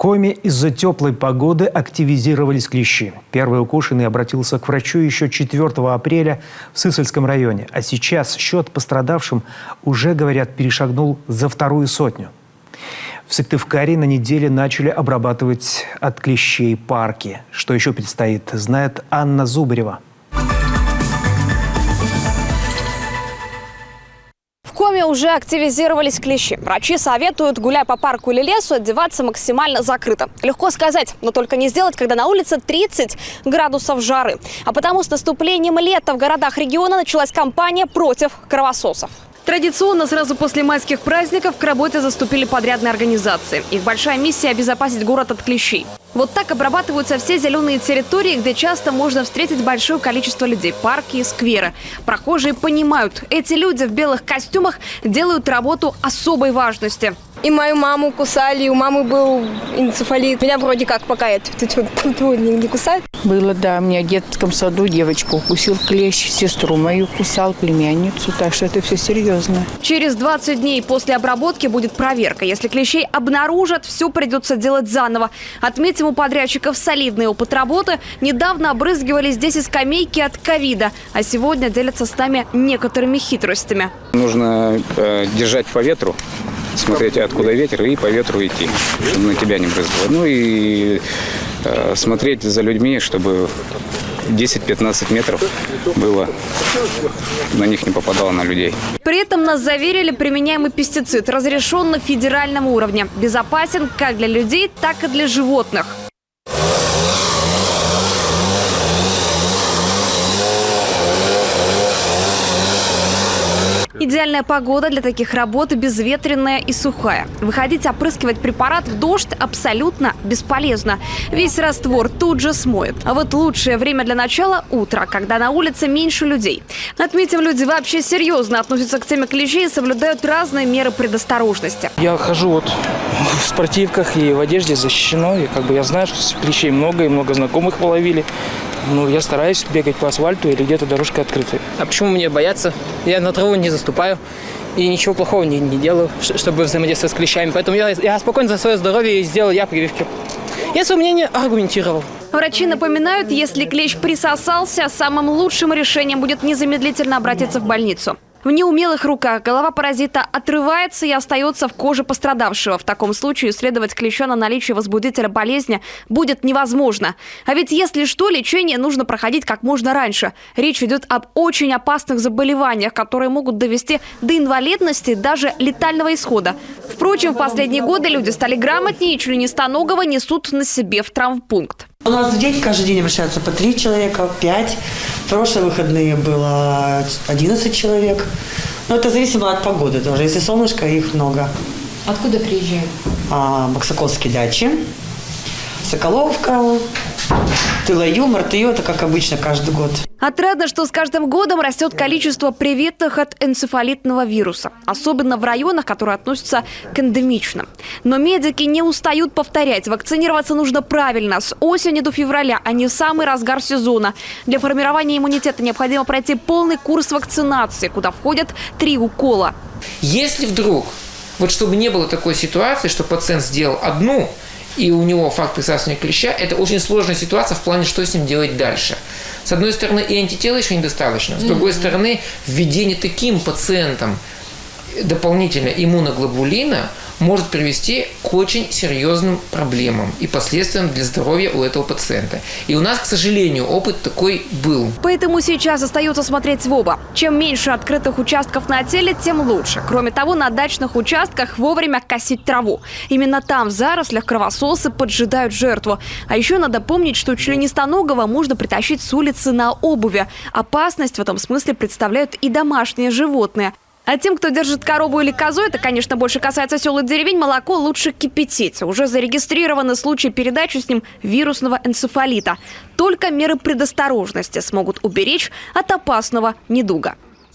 Коми из-за теплой погоды активизировались клещи. Первый укушенный обратился к врачу еще 4 апреля в Сысольском районе. А сейчас счет пострадавшим уже, говорят, перешагнул за 200. В Сыктывкаре на неделе начали обрабатывать от клещей парки. Что еще предстоит, знает Анна Зубарева. В Коми уже активизировались клещи. Врачи советуют, гуляя по парку или лесу, одеваться максимально закрыто. Легко сказать, но только не сделать, когда на улице 30 градусов жары. А потому с наступлением лета в городах региона началась кампания против кровососов. Традиционно сразу после майских праздников к работе заступили подрядные организации. Их большая миссия – обезопасить город от клещей. Вот так обрабатываются все зеленые территории, где часто можно встретить большое количество людей – парки и скверы. Прохожие понимают, эти люди в белых костюмах делают работу особой важности. И мою маму кусали, у мамы был энцефалит. Меня вроде как пока не кусают. Было, да. У меня в детском саду девочку укусил клещ, сестру мою кусал, племянницу. Так что это все серьезно. Через 20 дней после обработки будет проверка. Если клещей обнаружат, все придется делать заново. Отметим, у подрядчиков солидный опыт работы. Недавно обрызгивали здесь и скамейки от ковида. А сегодня делятся с нами некоторыми хитростями. Нужно держать по ветру. Смотреть, откуда ветер, и по ветру идти, чтобы на тебя не брызгало. Ну и смотреть за людьми, чтобы 10-15 метров было, на них не попадало на людей. При этом нас заверили, применяемый пестицид разрешен на федеральном уровне. Безопасен как для людей, так и для животных. Идеальная погода для таких работ – безветренная и сухая. Выходить опрыскивать препарат в дождь абсолютно бесполезно. Весь раствор тут же смоет. А вот лучшее время для начала – утро, когда на улице меньше людей. Отметим, люди вообще серьезно относятся к теме клещей и соблюдают разные меры предосторожности. Я хожу вот в спортивках и в одежде защищено. И я знаю, что клещей много, и много знакомых половили. Ну, я стараюсь бегать по асфальту или где-то дорожка открытая. А почему мне бояться? Я на траву не заступаю и ничего плохого не делаю, чтобы взаимодействовать с клещами. Поэтому я спокойно за свое здоровье сделал прививки. Я свое мнение аргументировал. Врачи напоминают, если клещ присосался, самым лучшим решением будет незамедлительно обратиться в больницу. В неумелых руках голова паразита отрывается и остается в коже пострадавшего. В таком случае исследовать клеща на наличие возбудителя болезни будет невозможно. А ведь если что, лечение нужно проходить как можно раньше. Речь идет об очень опасных заболеваниях, которые могут довести до инвалидности, даже летального исхода. Впрочем, в последние годы люди стали грамотнее и членистоногого несут на себе в травмпункт. У нас в день каждый день обращаются по 3 человека, 5. В прошлые выходные было 11 человек. Но это зависимо от погоды тоже. Если солнышко, их много. Откуда приезжают? Боксаковские дачи, Соколовка, Тылаю, РТЮ. Это как обычно каждый год. Отрадно, что с каждым годом растет количество привитых от энцефалитного вируса. Особенно в районах, которые относятся к эндемичным. Но медики не устают повторять. Вакцинироваться нужно правильно. С осени до февраля, а не в самый разгар сезона. Для формирования иммунитета необходимо пройти полный курс вакцинации, куда входят 3 укола. Если вдруг, чтобы не было такой ситуации, что пациент сделал одну, и у него факт присасывания клеща, это очень сложная ситуация в плане, что с ним делать дальше. С одной стороны, и антитела еще недостаточно. С другой стороны, введение таким пациентам дополнительно иммуноглобулина может привести к очень серьезным проблемам и последствиям для здоровья у этого пациента. И у нас, к сожалению, опыт такой был. Поэтому сейчас остается смотреть в оба. Чем меньше открытых участков на теле, тем лучше. Кроме того, на дачных участках вовремя косить траву. Именно там, в зарослях, кровососы поджидают жертву. А еще надо помнить, что членистоногого можно притащить с улицы на обуви. Опасность в этом смысле представляют и домашние животные. А тем, кто держит корову или козу, это, конечно, больше касается сел и деревень, молоко лучше кипятить. Уже зарегистрированы случаи передачи с ним вирусного энцефалита. Только меры предосторожности смогут уберечь от опасного недуга.